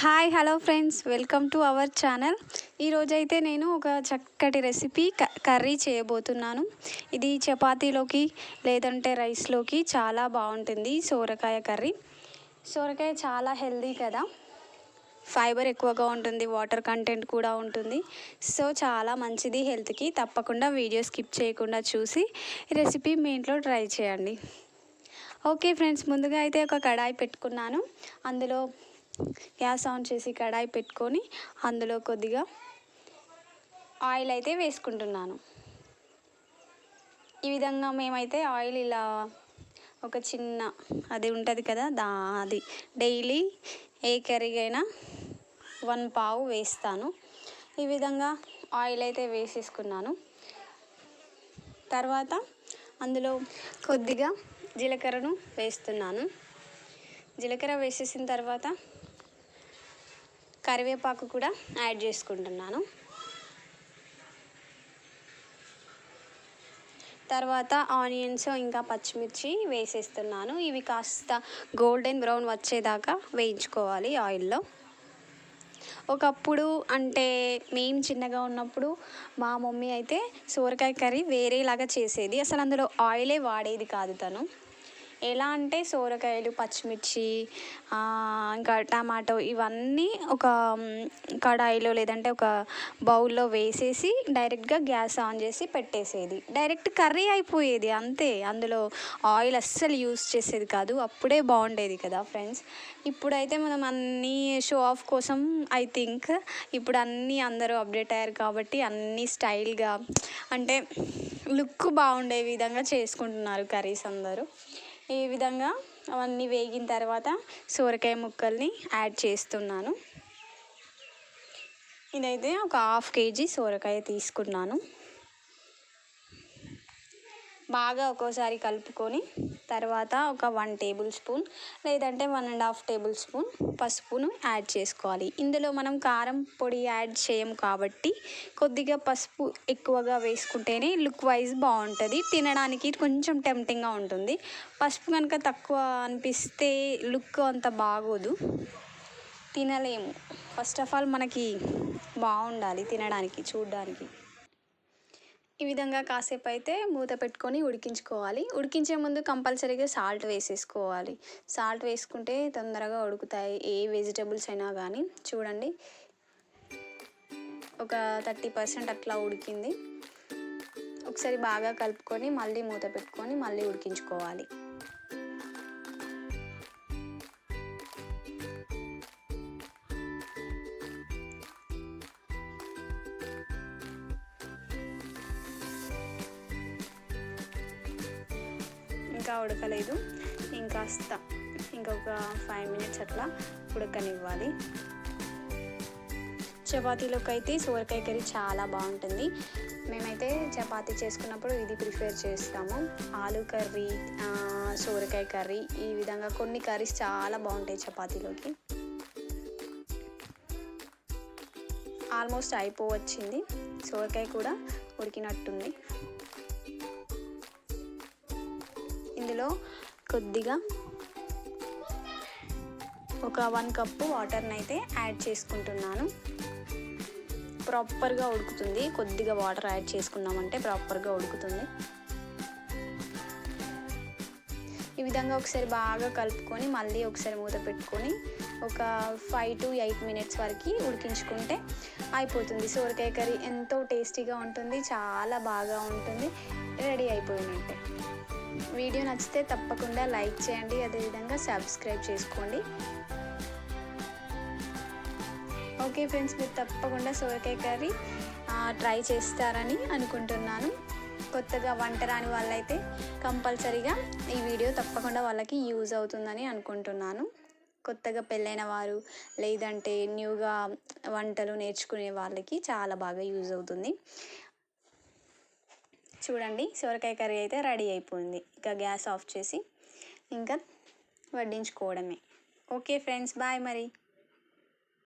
Hi hello friends, welcome to our channel. ఈరోజైతే నేను ఒక చక్కటి రెసిపీ కర్రీ చేయబోతున్నాను. ఇది చపాతీలోకి లేదంటే రైస్లోకి చాలా బాగుంటుంది. సోరకాయ కర్రీ. సోరకాయ చాలా హెల్దీ కదా, ఫైబర్ ఎక్కువగా ఉంటుంది, వాటర్ కంటెంట్ కూడా ఉంటుంది. సో చాలా మంచిది హెల్త్కి. తప్పకుండా వీడియో స్కిప్ చేయకుండా చూసి రెసిపీ మీ ఇంట్లో ట్రై చేయండి. ఓకే ఫ్రెండ్స్, ముందుగా అయితే ఒక కడాయి పెట్టుకున్నాను. అందులో గ్యాస్ ఆన్ చేసి కడాయి పెట్టుకొని అందులో కొద్దిగా ఆయిల్ అయితే వేసుకుంటున్నాను. ఈ విధంగా మేమైతే ఆయిల్ ఇలా ఒక చిన్న అది ఉంటుంది కదా, అది డైలీ ఏ కర్రీకైనా 1 పావు వేస్తాను. ఈ విధంగా ఆయిల్ అయితే వేసేసుకున్నాను. తర్వాత అందులో కొద్దిగా జీలకర్రను వేస్తున్నాను. జీలకర్ర వేసేసిన తర్వాత కరివేపాకు కూడా యాడ్ చేసుకుంటున్నాను. తర్వాత ఆనియన్స్ ఇంకా పచ్చిమిర్చి వేసేస్తున్నాను. ఇవి కాస్త గోల్డెన్ బ్రౌన్ వచ్చేదాకా వేయించుకోవాలి ఆయిల్లో. ఒకప్పుడు అంటే మేము చిన్నగా ఉన్నప్పుడు మా మమ్మీ అయితే సోరకాయ కర్రీ వేరేలాగా చేసేది. అసలు అందులో ఆయిలే వాడేది కాదు తను. ఎలా అంటే సోరకాయలు, పచ్చిమిర్చి, ఇంకా టమాటో ఇవన్నీ ఒక కడాయిలో లేదంటే ఒక బౌల్లో వేసేసి డైరెక్ట్గా గ్యాస్ ఆన్ చేసి పెట్టేసేది. డైరెక్ట్ కర్రీ అయిపోయేది అంతే. అందులో ఆయిల్ అస్సలు యూస్ చేసేది కాదు. అప్పుడే బాగుండేది కదా ఫ్రెండ్స్. ఇప్పుడైతే మనం అన్నీ షో ఆఫ్ కోసం ఐ థింక్ ఇప్పుడు అన్నీ అందరూ అప్డేట్ అయ్యారు కాబట్టి అన్నీ స్టైల్గా అంటే లుక్ బాగుండే విధంగా చేసుకుంటున్నారు కర్రీస్ అందరూ. ఈ విధంగా అవన్నీ వేగిన తర్వాత సోరకాయ ముక్కల్ని యాడ్ చేస్తున్నాను. ఇదైతే ఒక 1/2 kg సోరకాయ తీసుకున్నాను. బాగా ఒక్కోసారి కలుపుకొని తర్వాత ఒక 1 టేబుల్ స్పూన్ లేదంటే 1.5 టేబుల్ స్పూన్ పసుపును యాడ్ చేసుకోవాలి. ఇందులో మనం కారం పొడి యాడ్ చేయం కాబట్టి కొద్దిగా పసుపు ఎక్కువగా వేసుకుంటేనే లుక్ వైజ్ బాగుంటుంది, తినడానికి కొంచెం టెంప్టింగ్గా ఉంటుంది. పసుపు కనుక తక్కువ అనిపిస్తే లుక్ అంత బాగోదు, తినలేము. ఫస్ట్ ఆఫ్ ఆల్ మనకి బాగుండాలి తినడానికి, చూడడానికి. ఈ విధంగా కాసేపు అయితే మూత పెట్టుకొని ఉడికించుకోవాలి. ఉడికించే ముందు కంపల్సరీగా సాల్ట్ వేసేసుకోవాలి. సాల్ట్ వేసుకుంటే తొందరగా ఉడుకుతాయి ఏ వెజిటబుల్స్ అయినా కానీ. చూడండి, ఒక 30% అట్లా ఉడికింది. ఒకసారి బాగా కలుపుకొని మళ్ళీ మూత పెట్టుకొని మళ్ళీ ఉడికించుకోవాలి. ఇంకా ఉడకలేదు, ఇంకొక 5 minutes అట్లా ఉడకనివ్వాలి. చపాతీలోకి అయితే సోరకాయ కర్రీ చాలా బాగుంటుంది. మేమైతే చపాతీ చేసుకున్నప్పుడు ఇది ప్రిఫర్ చేస్తాము. ఆలు కర్రీ, సోరకాయ కర్రీ, ఈ విధంగా కొన్ని కర్రీస్ చాలా బాగుంటాయి చపాతీలోకి. ఆల్మోస్ట్ అయిపోవచ్చింది, సోరకాయ కూడా ఉడికినట్టుంది. ఇందులో కొద్దిగా ఒక 1 కప్పు వాటర్ని అయితే యాడ్ చేసుకుంటున్నాను. ప్రాపర్గా ఉడుకుతుంది. కొద్దిగా వాటర్ యాడ్ చేసుకున్నామంటే ప్రాపర్గా ఉడుకుతుంది. ఈ విధంగా ఒకసారి బాగా కలుపుకొని మళ్ళీ ఒకసారి మూత పెట్టుకొని ఒక 5 to 8 minutes వరకు ఉడికించుకుంటే అయిపోతుంది. సోరకాయ కర్రీ ఎంతో టేస్టీగా ఉంటుంది, చాలా బాగా ఉంటుంది. రెడీ అయిపోయినట్టే. వీడియో నచ్చితే తప్పకుండా లైక్ చేయండి, అదేవిధంగా సబ్స్క్రైబ్ చేసుకోండి. ఓకే ఫ్రెండ్స్, మీరు తప్పకుండా సోరకాయ కర్రీ ట్రై చేస్తారని అనుకుంటున్నాను. కొత్తగా వంట రాని వాళ్ళైతే కంపల్సరీగా ఈ వీడియో తప్పకుండా వాళ్ళకి యూజ్ అవుతుందని అనుకుంటున్నాను. కొత్తగా పెళ్ళైన వారు లేదంటే న్యూగా వంటలు నేర్చుకునే వాళ్ళకి చాలా బాగా యూజ్ అవుతుంది. చూడండి, సోరకాయ కర్రీ అయితే రెడీ అయిపోయింది. ఇంకా గ్యాస్ ఆఫ్ చేసి ఇంకా వడ్డించుకోవడమే. ఓకే ఫ్రెండ్స్, బాయ్ మరి.